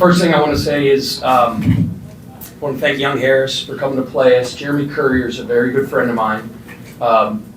First thing I want to say is I want to thank Young Harris for coming to play us. Jeremy Courier is a very good friend of mine.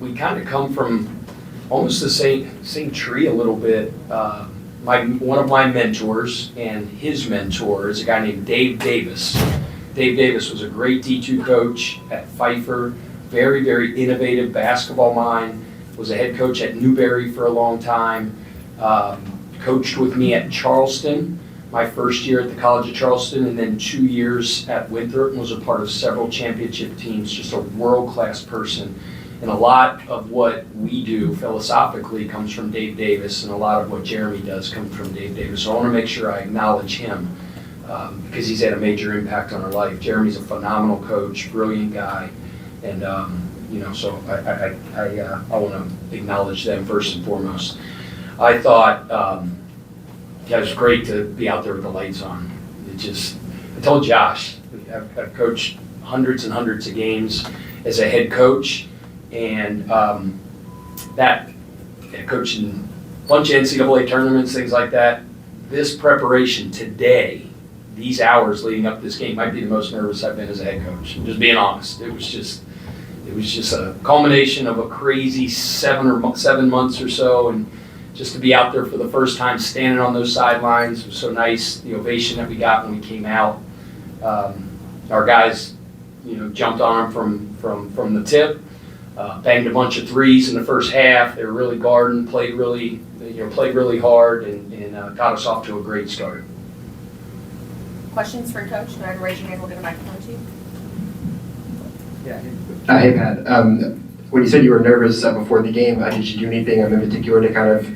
We kind of come from almost the same tree a little bit. One of my mentors and his mentor is a guy named Dave Davis. Dave Davis was a great D2 coach at Pfeiffer, very, very innovative basketball mind, was a head coach at Newberry for a long time, coached with me at Charleston, my first year at the College of Charleston, and then 2 years at Winthrop, and was a part of several championship teams, just a world-class person. And a lot of what we do philosophically comes from Dave Davis, and a lot of what Jeremy does comes from Dave Davis. So I want to make sure I acknowledge him because he's had a major impact on our life. Jeremy's a phenomenal coach, brilliant guy, and so I want to acknowledge them first and foremost. I thought it was great to be out there with the lights on. I told Josh, I've coached hundreds and hundreds of games as a head coach. And coaching a bunch of NCAA tournaments, things like that, this preparation today, these hours leading up to this game, might be the most nervous I've been as a head coach. I'm just being honest. It was just a culmination of a crazy 7 months or so, and just to be out there for the first time, standing on those sidelines, was so nice. The ovation that we got when we came out, our guys, jumped on them from the tip. Banged a bunch of threes in the first half. They were really guarding, played really hard, and got us off to a great start. Questions for Coach? Go ahead and raise your hand. We'll get a microphone to you. Yeah. Hey, Pat. When you said you were nervous before the game, did you do anything in particular to kind of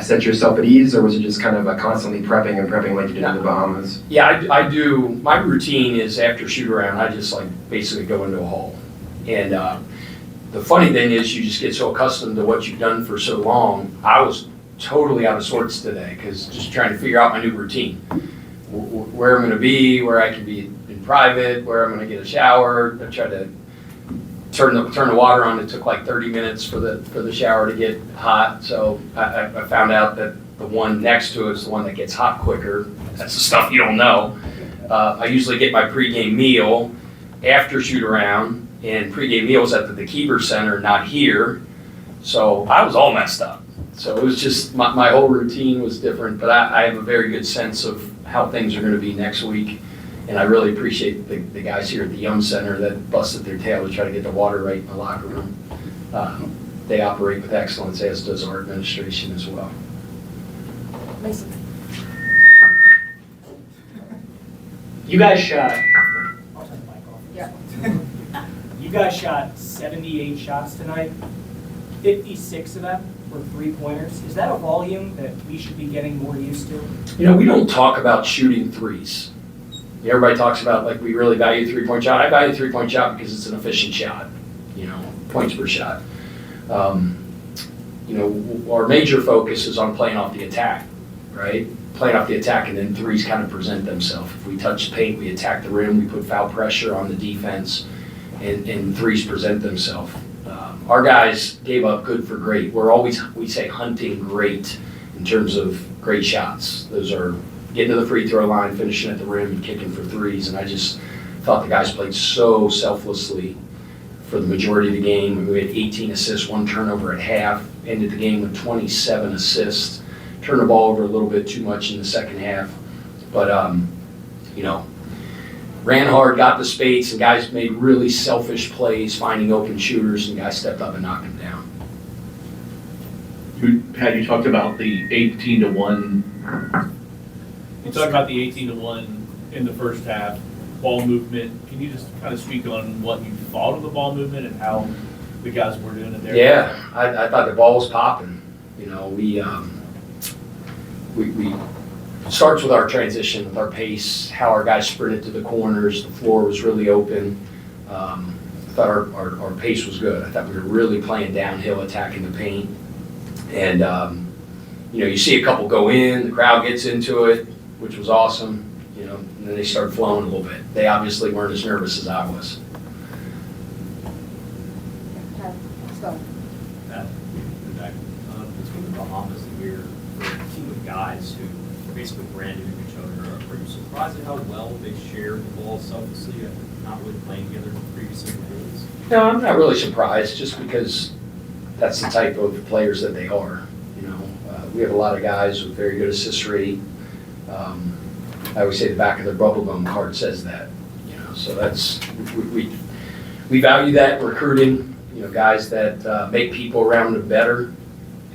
set yourself at ease, or was it just kind of constantly prepping like you did in the Bahamas? Yeah, I do. My routine is after shoot around, I just basically go into a hole. And the funny thing is you just get so accustomed to what you've done for so long. I was totally out of sorts today because just trying to figure out my new routine. Where I'm going to be, where I can be in private, where I'm going to get a shower. I tried to turn the water on. It took like 30 minutes for the shower to get hot. So I found out that the one next to it is the one that gets hot quicker. That's the stuff you don't know. I usually get my pregame meal after shoot around. And pregame meals at the Kieber Center, not here. So I was all messed up. So it was just, my whole routine was different, but I have a very good sense of how things are going to be next week. And I really appreciate the guys here at the Yum Center that busted their tail to try to get the water right in the locker room. They operate with excellence, as does our administration as well. Mason. You guys shot. Yeah. You guys shot 78 shots tonight. 56 of them were three-pointers. Is that a volume that we should be getting more used to? We don't talk about shooting threes. Everybody talks about we really value three-point shot. I value three-point shot because it's an efficient shot, points per shot. Our major focus is on playing off the attack, right? Playing off the attack, and then threes kind of present themselves. If we touch the paint, we attack the rim, we put foul pressure on the defense, and threes present themselves. Our guys gave up good for great. We say hunting great in terms of great shots. Those are getting to the free throw line, finishing at the rim, and kicking for threes. And I just thought the guys played so selflessly for the majority of the game. We had 18 assists, 1 turnover at half, ended the game with 27 assists. Turned the ball over a little bit too much in the second half. But, ran hard, got the space, and guys made really selfish plays, finding open shooters, and guys stepped up and knocked them down. Pat, you talked about the 18-1. You talked about the 18-1 in the first half, ball movement. Can you just kind of speak on what you thought of the ball movement and how the guys were doing it there? Yeah, I thought the ball was popping. We starts with our transition, with our pace, how our guys sprinted to the corners. The floor was really open. I thought our pace was good. I thought we were really playing downhill, attacking the paint. And, you see a couple go in, the crowd gets into it, which was awesome, and then they start flowing a little bit. They obviously weren't as nervous as I was. Okay, let's go. It's been the Bahamas a year for a team of guys who basically brand new to each other. Are you surprised at how well they share the ball selflessly and not really playing together previously in the days? No, I'm not really surprised, just because that's the type of players that they are. We have a lot of guys with very good assist rate. I always say the back of their bubble gum card says that. So that's we value that in recruiting. Guys that make people around them better,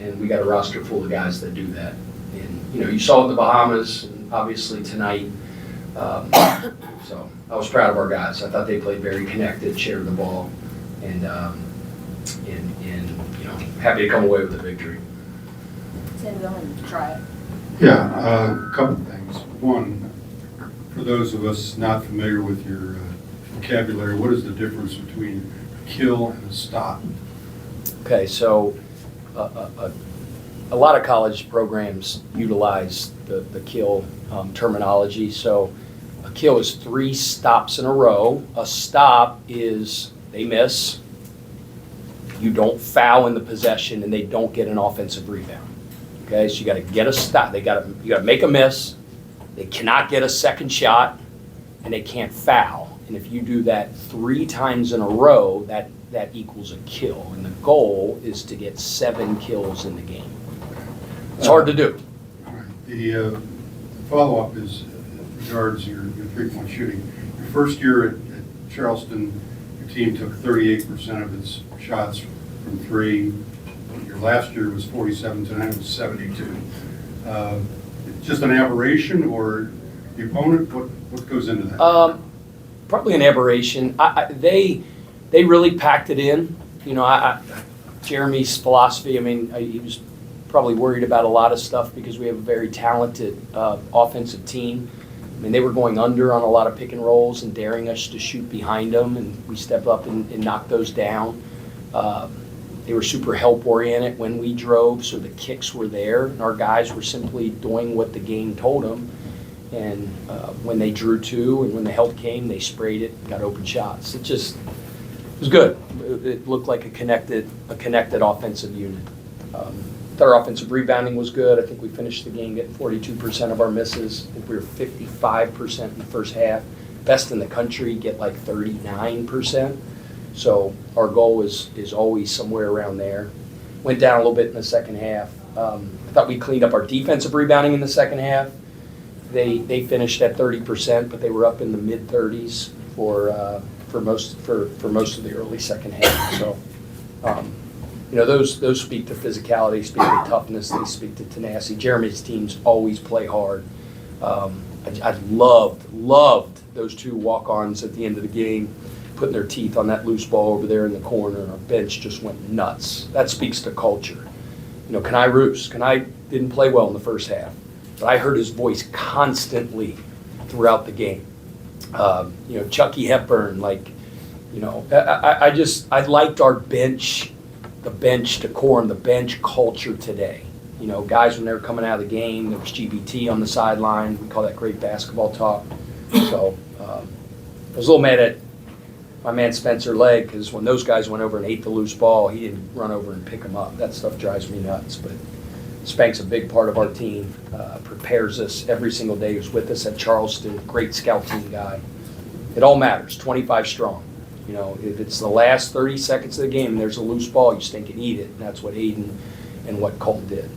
and we got a roster full of guys that do that. And you saw it in the Bahamas, and obviously tonight. So I was proud of our guys. I thought they played very connected, shared the ball, and happy to come away with a victory. Tim, go ahead and try it. Yeah, a couple of things. One, for those of us not familiar with your vocabulary, what is the difference between a kill and a stop? Okay, so a lot of college programs utilize the kill terminology. So a kill is 3 stops in a row. A stop is they miss, you don't foul in the possession, and they don't get an offensive rebound. Okay, so you got to get a stop. You got to make a miss. They cannot get a second shot, and they can't foul. And if you do that 3 times in a row, that equals a kill. And the goal is to get 7 kills in the game. It's hard to do. All right. The follow-up is regards your three-point shooting. Your first year at Charleston, your team took 38% of its shots from 3. Your last year was 47, tonight it was 72. Just an aberration, or the opponent? What goes into that? Probably an aberration. They really packed it in. Jeremy's philosophy, he was probably worried about a lot of stuff because we have a very talented offensive team. They were going under on a lot of pick and rolls and daring us to shoot behind them, and we stepped up and knocked those down. They were super help-oriented when we drove, so the kicks were there, and our guys were simply doing what the game told them. And when they drew 2 and when the help came, they sprayed it and got open shots. It was good. It looked like a connected offensive unit. Our offensive rebounding was good. I think we finished the game getting 42% of our misses. I think we were 55% in the first half. Best in the country get like 39%. So our goal is always somewhere around there. Went down a little bit in the second half. I thought we cleaned up our defensive rebounding in the second half. They finished at 30%, but they were up in the mid-30s for most of the early second half. So, those speak to physicality, speak to toughness, they speak to tenacity. Jeremy's teams always play hard. I loved those 2 walk-ons at the end of the game, putting their teeth on that loose ball over there in the corner, and our bench just went nuts. That speaks to culture. Kenai Roos. Kenai didn't play well in the first half, but I heard his voice constantly throughout the game. Chucky Hepburn, I liked our bench, the bench decorum, the bench culture today. Guys, when they were coming out of the game, there was GBT on the sideline. We call that great basketball talk. So I was a little mad at my man Spencer Legg, because when those guys went over and ate the loose ball, he didn't run over and pick them up. That stuff drives me nuts. But Spank's a big part of our team, prepares us every single day. He was with us at Charleston, great scout team guy. It all matters, 25 strong. If it's the last 30 seconds of the game and there's a loose ball, you stink and eat it. And that's what Aiden and what Colton did.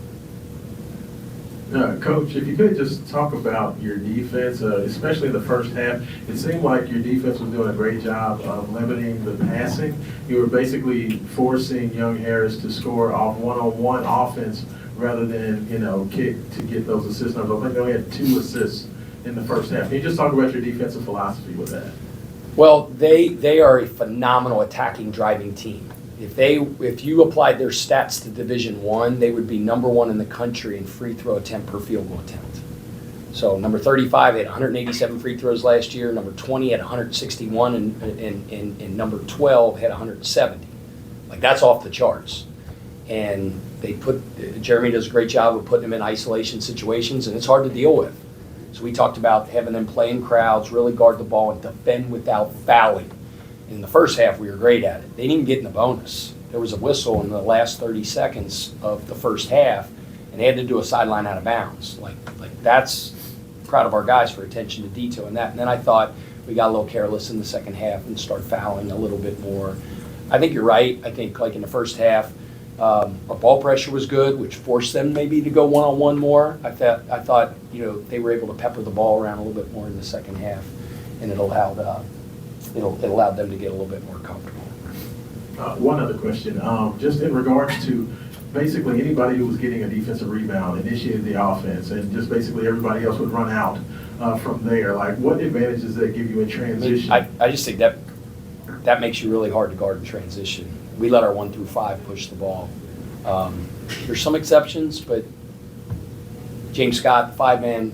Coach, if you could just talk about your defense, especially in the first half. It seemed like your defense was doing a great job of limiting the passing. You were basically forcing Young Harris to score off one-on-one offense rather than, kick to get those assists numbers. I think they only had 2 assists in the first half. Can you just talk about your defensive philosophy with that? Well, they are a phenomenal attacking driving team. If you applied their stats to Division I, they would be number 1 in the country in free throw attempt per field goal attempt. So number 35 had 187 free throws last year. Number 20 had 161, and number 12 had 170. That's off the charts. And Jeremy does a great job of putting them in isolation situations, and it's hard to deal with. So we talked about having them play in crowds, really guard the ball, and defend without fouling. In the first half, we were great at it. They didn't even get in the bonus. There was a whistle in the last 30 seconds of the first half, and they had to do a sideline out of bounds. Like that's proud of our guys for attention to detail in that. And then I thought we got a little careless in the second half and started fouling a little bit more. I think you're right. I think like in the first half, our ball pressure was good, which forced them maybe to go one-on-one more. I thought they were able to pepper the ball around a little bit more in the second half, and it allowed them to get a little bit more comfortable. One other question, just in regards to basically anybody who was getting a defensive rebound initiated the offense, and just basically everybody else would run out from there. Like, what advantages does that give you in transition? I just think that makes you really hard to guard in transition. We let our 1 through 5 push the ball. There's some exceptions, but James Scott, 5-man,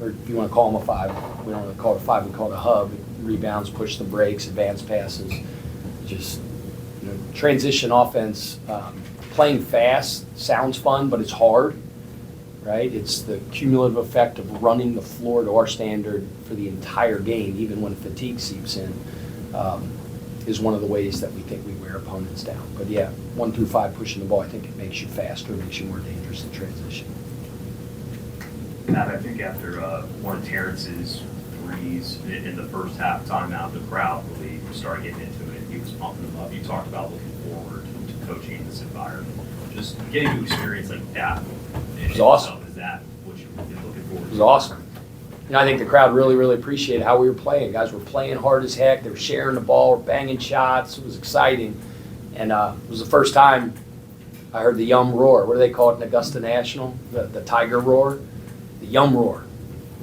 or if you want to call him a 5, we don't really call it a 5, we call it a hub. Rebounds, push the breaks, advance passes, just transition offense. Playing fast sounds fun, but it's hard, right? It's the cumulative effect of running the floor to our standard for the entire game, even when fatigue seeps in, is one of the ways that we think we wear opponents down. But yeah, 1 through 5 pushing the ball, I think it makes you faster, it makes you more dangerous in transition. Matt, I think after one of Terrence's threes in the first half timeout, the crowd really started getting into it. He was pumping them up. You talked about looking forward to coaching in this environment. Just getting to experience like that. It was awesome. Is that what you've been looking forward to? It was awesome. I think the crowd really, really appreciated how we were playing. Guys were playing hard as heck. They were sharing the ball, banging shots. It was exciting. And it was the first time I heard the yum roar. What do they call it in Augusta National? The tiger roar? The yum roar.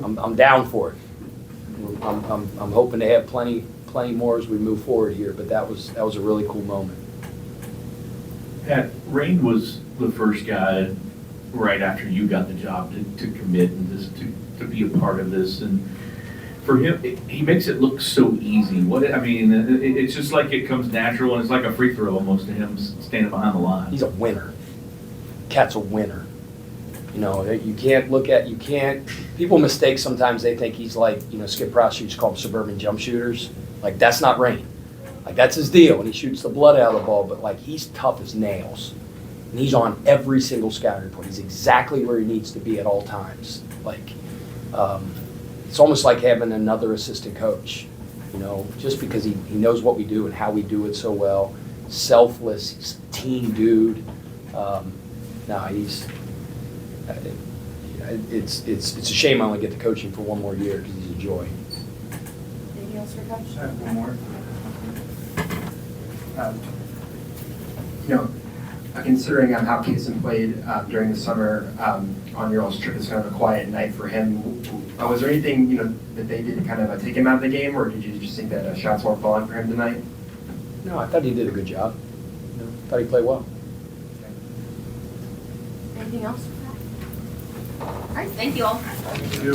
I'm down for it. I'm hoping to have plenty more as we move forward here, but that was a really cool moment. Pat, Rain was the first guy right after you got the job to commit and just to be a part of this. And for him, he makes it look so easy. It's just like it comes natural, and it's like a free throw almost to him standing behind the line. He's a winner. Cat's a winner. People mistake sometimes. They think he's like, Skip Ross used to call them suburban jump shooters. Like, that's not Rain. Like, that's his deal, and he shoots the blood out of the ball, but like, he's tough as nails. And he's on every single scout report. He's exactly where he needs to be at all times. Like, it's almost like having another assistant coach, just because he knows what we do and how we do it so well. Selfless, he's a team dude. It's a shame I only get the coaching for one more year because he's a joy. Anything else for Coach? I have one more. Considering how Kaysen played during the summer on your all's trip, it's kind of a quiet night for him. Was there anything that they did to kind of take him out of the game, or did you just think that shots weren't falling for him tonight? No, I thought he did a good job. I thought he played well. Anything else for that? All right, thank you all. Thank you.